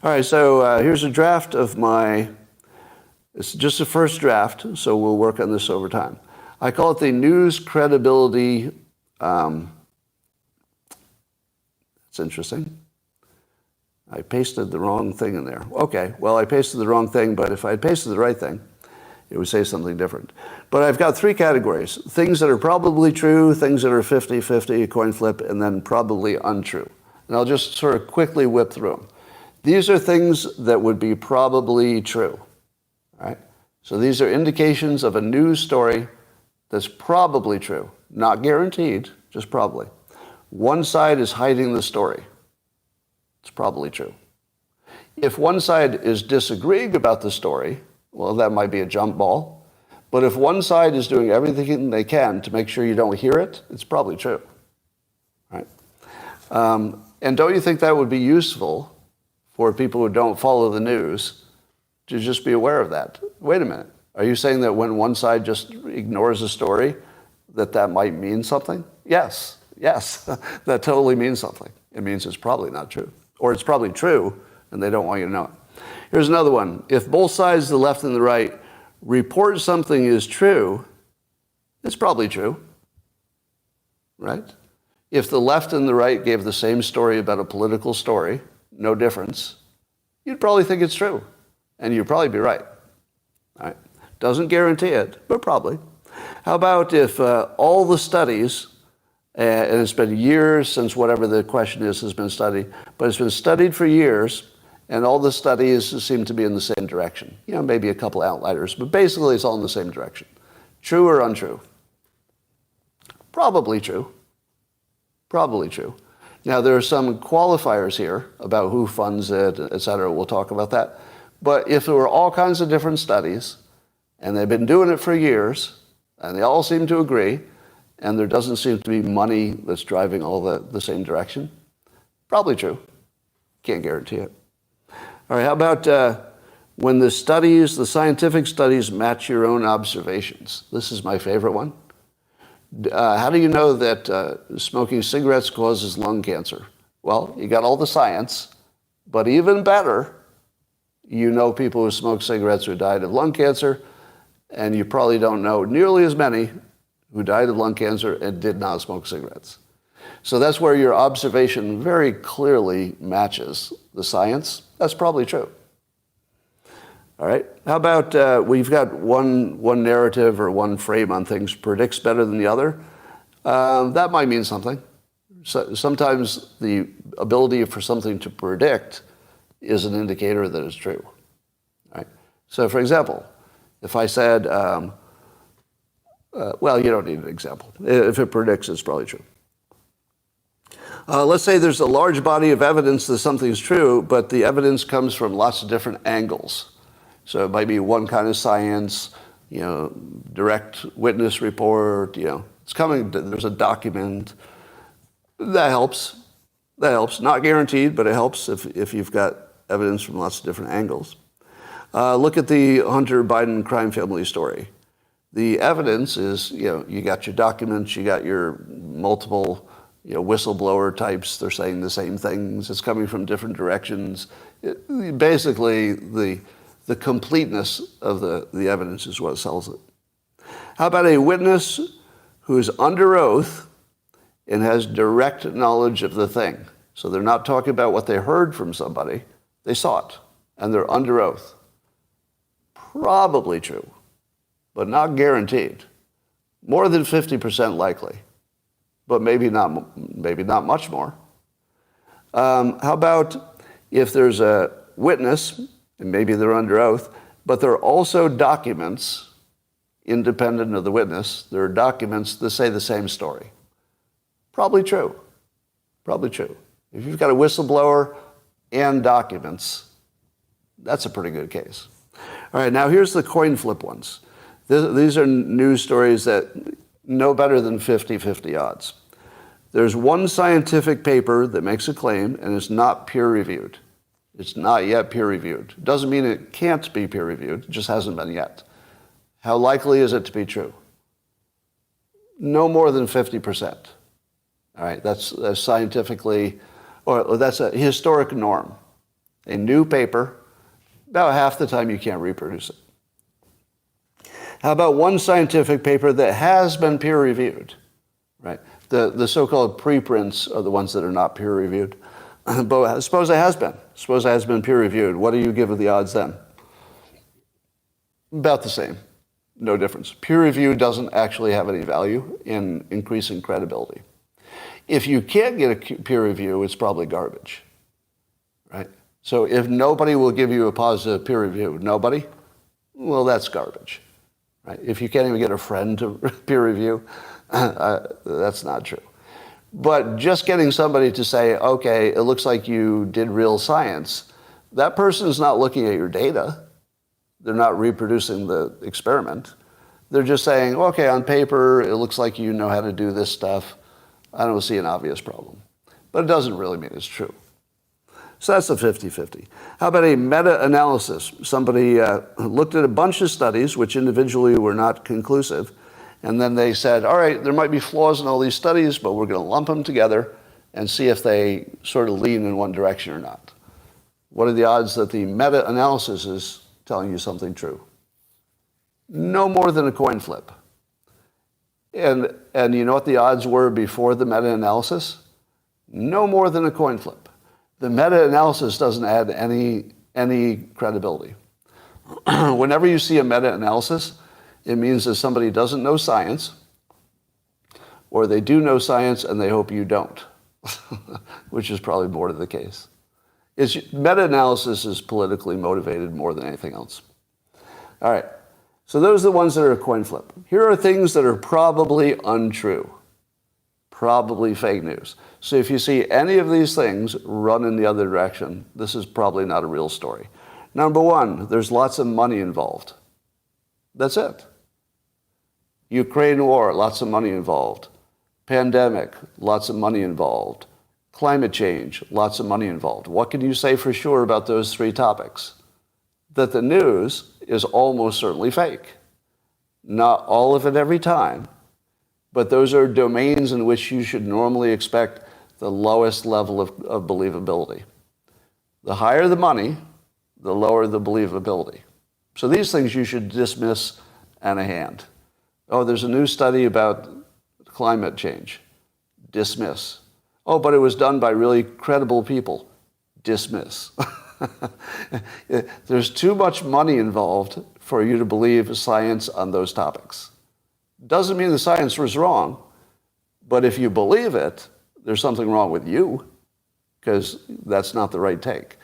All right, so here's a draft of it's just a first draft, so we'll work on this over time. I call it the news credibility. It's interesting. I pasted the wrong thing in there. Okay, well, I pasted the wrong thing, but if I had pasted the right thing, it would say something different. But I've got three categories: things that are probably true, things that are 50-50, a coin flip, and then probably untrue. And I'll just sort of quickly whip through them. These are things that would be probably true. All right? So these are indications of a news story that's probably true. Not guaranteed, just probably. One side is hiding the story. It's probably true. If one side is disagreeing about the story, well, that might be a jump ball. But if one side is doing everything they can to make sure you don't hear it, it's probably true. Right? And don't you think that would be useful for people who don't follow the news to just be aware of that? Wait a minute. Are you saying that when one side just ignores a story, that might mean something? Yes, that totally means something. It means it's probably not true. Or it's probably true, and they don't want you to know it. Here's another one. If both sides, the left and the right, report something is true, it's probably true, right? If the left and the right gave the same story about a political story, no difference, you'd probably think it's true, and you'd probably be right. All right? Doesn't guarantee it, but probably. How about if all the studies, and it's been years since whatever the question is has been studied, but it's been studied for years, and all the studies seem to be in the same direction. You know, maybe a couple outliers, but basically it's all in the same direction. True or untrue? Probably true. Probably true. Now, there are some qualifiers here about who funds it, et cetera. We'll talk about that. But if there were all kinds of different studies, and they've been doing it for years, and they all seem to agree, and there doesn't seem to be money that's driving all the same direction, probably true. Can't guarantee it. All right, how about when the scientific studies match your own observations? This is my favorite one. How do you know that smoking cigarettes causes lung cancer? Well, you got all the science, but even better, you know people who smoke cigarettes who died of lung cancer, and you probably don't know nearly as many who died of lung cancer and did not smoke cigarettes. So that's where your observation very clearly matches the science. That's probably true. All right. How about we've got one narrative or one frame on things predicts better than the other? That might mean something. So sometimes the ability for something to predict is an indicator that it's true. Right? So, for example, if I said, well, you don't need an example. If it predicts, it's probably true. Let's say there's a large body of evidence that something's true, but the evidence comes from lots of different angles. So it might be one kind of science, you know, direct witness report, you know, it's coming, there's a document. That helps. That helps. Not guaranteed, but it helps if you've got evidence from lots of different angles. Look at the Hunter Biden crime family story. The evidence is, you know, you got your documents, you got your multiple, you know, whistleblower types. They're saying the same things. It's coming from different directions. Basically, the completeness of the evidence is what sells it. How about a witness who is under oath and has direct knowledge of the thing? So they're not talking about what they heard from somebody. They saw it, and they're under oath. Probably true, but not guaranteed. More than 50% likely, but maybe not much more. How about if there's a witness, and maybe they're under oath, but there are also documents independent of the witness. There are documents that say the same story. Probably true. Probably true. If you've got a whistleblower and documents, that's a pretty good case. All right, now here's the coin flip ones. These are news stories that no better than 50-50 odds. There's one scientific paper that makes a claim and it's not peer-reviewed. It's not yet peer-reviewed. It doesn't mean it can't be peer-reviewed. It just hasn't been yet. How likely is it to be true? No more than 50%. All right, that's scientifically, or that's a historic norm. a new paper, about half the time you can't reproduce it. How about one scientific paper that has been peer-reviewed, right? The so-called preprints are the ones that are not peer-reviewed. But suppose it has been. Suppose it has been peer-reviewed. What do you give the odds then? About the same. No difference. Peer review doesn't actually have any value in increasing credibility. If you can't get a peer review, it's probably garbage, right? So if nobody will give you a positive peer review, nobody, well, that's garbage, right? If you can't even get a friend to peer review, that's not true. But just getting somebody to say, okay, it looks like you did real science, that person is not looking at your data. They're not reproducing the experiment. They're just saying, okay, on paper, it looks like you know how to do this stuff. I don't see an obvious problem. But it doesn't really mean it's true. So that's a 50-50. How about a meta-analysis? Somebody looked at a bunch of studies, which individually were not conclusive, and then they said, all right, there might be flaws in all these studies, but we're going to lump them together and see if they sort of lean in one direction or not. What are the odds that the meta-analysis is telling you something true? No more than a coin flip. And you know what the odds were before the meta-analysis? No more than a coin flip. The meta-analysis doesn't add any credibility. Whenever you see a meta-analysis, it means that somebody doesn't know science, or they do know science and they hope you don't, which is probably more the case. Meta-analysis is politically motivated more than anything else. All right, so those are the ones that are a coin flip. Here are things that are probably untrue, probably fake news. So if you see any of these things run in the other direction, this is probably not a real story. Number one, there's lots of money involved. That's it. Ukraine war, lots of money involved. Pandemic, lots of money involved. Climate change, lots of money involved. What can you say for sure about those three topics? That the news is almost certainly fake. Not all of it every time, but those are domains in which you should normally expect the lowest level of believability. The higher the money, the lower the believability. So these things you should dismiss and a hand. Oh, there's a new study about climate change. Dismiss. Oh, but it was done by really credible people. Dismiss. There's too much money involved for you to believe science on those topics. Doesn't mean the science was wrong, but if you believe it, there's something wrong with you, because that's not the right take.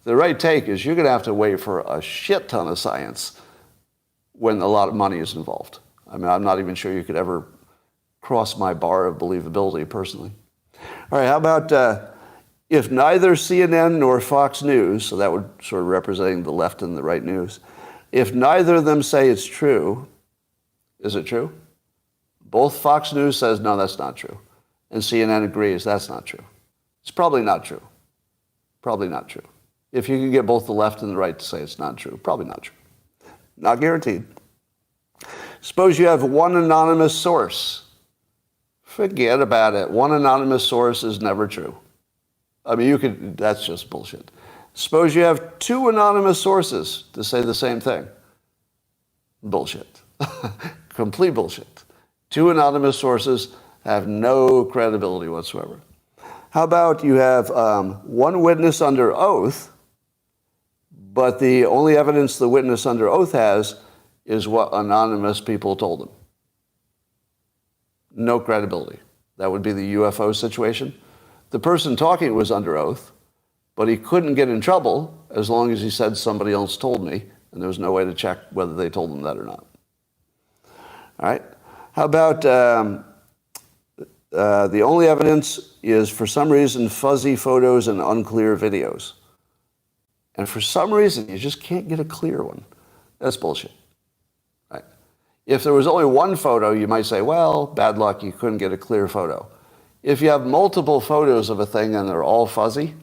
The right take is you're going to have to wait for a shit ton of science when a lot of money is involved. I mean, I'm not even sure you could ever cross my bar of believability personally. All right, how about if neither CNN nor Fox News, so that would sort of representing the left and the right news, if neither of them say it's true, is it true? Both Fox News says, no, that's not true. And CNN agrees, that's not true. It's probably not true. Probably not true. If you can get both the left and the right to say it's not true, probably not true. Not guaranteed. Suppose you have one anonymous source. Forget about it. One anonymous source is never true. I mean, that's just bullshit. Suppose you have two anonymous sources to say the same thing. Bullshit. Complete bullshit. Two anonymous sources have no credibility whatsoever. How about you have one witness under oath, but the only evidence the witness under oath has is what anonymous people told him. No credibility. That would be the UFO situation. The person talking was under oath, but he couldn't get in trouble as long as he said somebody else told me, and there was no way to check whether they told him that or not. All right. How about the only evidence is, for some reason, fuzzy photos and unclear videos. And for some reason, you just can't get a clear one. That's bullshit. Right? If there was only one photo, you might say, well, bad luck, you couldn't get a clear photo. If you have multiple photos of a thing and they're all fuzzy,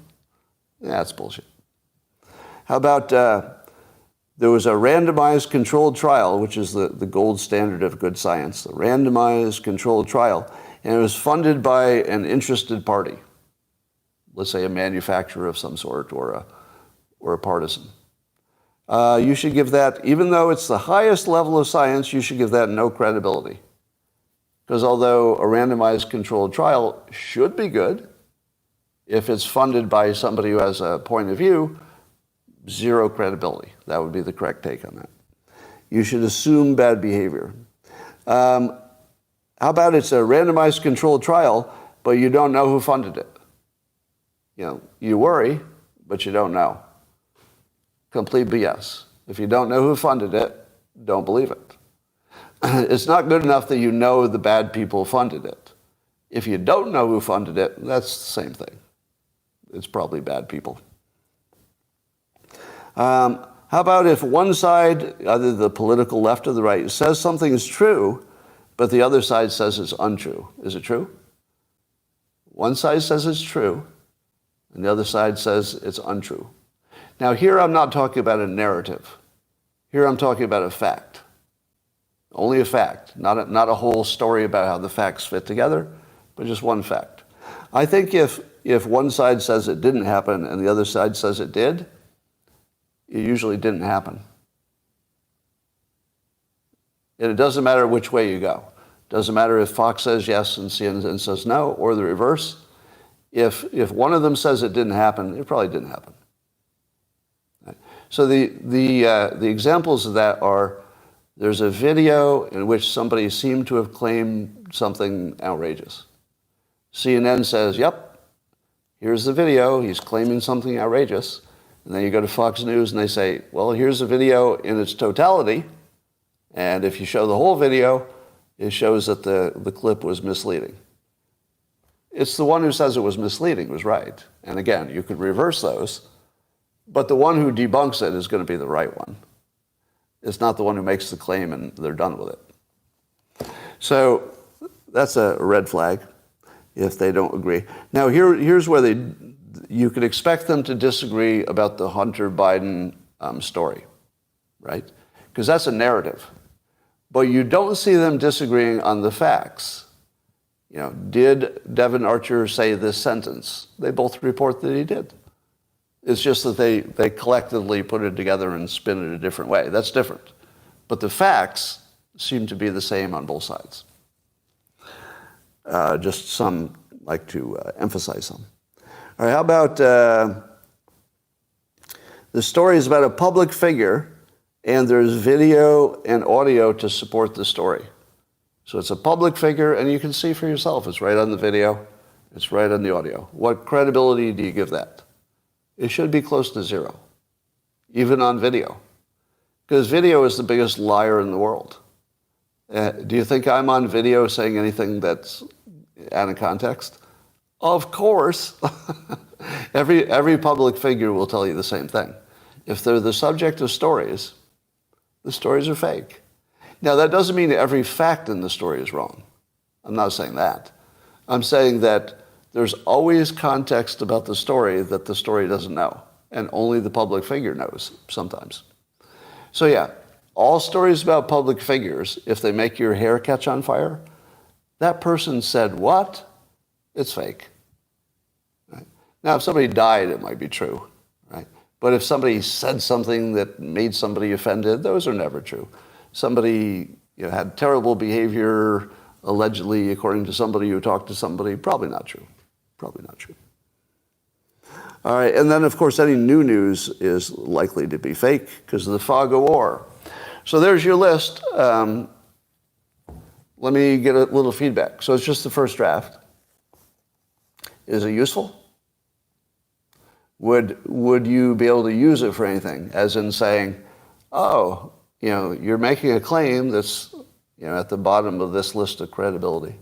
that's bullshit. How about there was a randomized controlled trial, which is the gold standard of good science, the randomized controlled trial, and it was funded by an interested party. Let's say a manufacturer of some sort, or or a partisan. You should give that, even though it's the highest level of science, you should give that no credibility. Because although a randomized controlled trial should be good, if it's funded by somebody who has a point of view, zero credibility. That would be the correct take on that. You should assume bad behavior. How about it's a randomized controlled trial, but you don't know who funded it? You worry, but you don't know. Complete BS. If you don't know who funded it, don't believe it. It's not good enough that you know the bad people funded it. If you don't know who funded it, that's the same thing. It's probably bad people. How about if one side, either the political left or the right, says something is true, but the other side says it's untrue? Is it true? One side says it's true, and the other side says it's untrue. Now, here I'm not talking about a narrative. Here I'm talking about a fact. Only a fact, not a whole story about how the facts fit together, but just one fact. I think if one side says it didn't happen and the other side says it did, it usually didn't happen. And it doesn't matter which way you go. It doesn't matter if Fox says yes and CNN says no, or the reverse. If one of them says it didn't happen, it probably didn't happen. So the examples of that are, there's a video in which somebody seemed to have claimed something outrageous. CNN says, yep, here's the video, he's claiming something outrageous. And then you go to Fox News and they say, well, here's the video in its totality. And if you show the whole video, it shows that the clip was misleading. It's the one who says it was misleading was right. And again, you could reverse those. But the one who debunks it is going to be the right one. It's not the one who makes the claim and they're done with it. So that's a red flag if they don't agree. Now here's where you could expect them to disagree about the Hunter Biden story, right? Because that's a narrative. But you don't see them disagreeing on the facts. Did Devon Archer say this sentence? They both report that he did. It's just that they collectively put it together and spin it a different way. That's different. But the facts seem to be the same on both sides. Just some like to emphasize them. All right, how about the story is about a public figure, and there's video and audio to support the story. So it's a public figure, and you can see for yourself. It's right on the video. It's right on the audio. What credibility do you give that? It should be close to zero, even on video. Because video is the biggest liar in the world. Do you think I'm on video saying anything that's out of context? Of course. Every public figure will tell you the same thing. If they're the subject of stories, the stories are fake. Now, that doesn't mean every fact in the story is wrong. I'm not saying that. I'm saying that there's always context about the story that the story doesn't know, and only the public figure knows sometimes. So yeah, all stories about public figures, if they make your hair catch on fire, that person said what? It's fake. Right? Now, if somebody died, it might be true, right? But if somebody said something that made somebody offended, those are never true. Somebody had terrible behavior, allegedly, according to somebody who talked to somebody, probably not true. Probably not true. All right, and then, of course, any new news is likely to be fake because of the fog of war. So there's your list. Let me get a little feedback. So it's just the first draft. Is it useful? Would you be able to use it for anything? As in saying, oh, you're making a claim that's at the bottom of this list of credibility.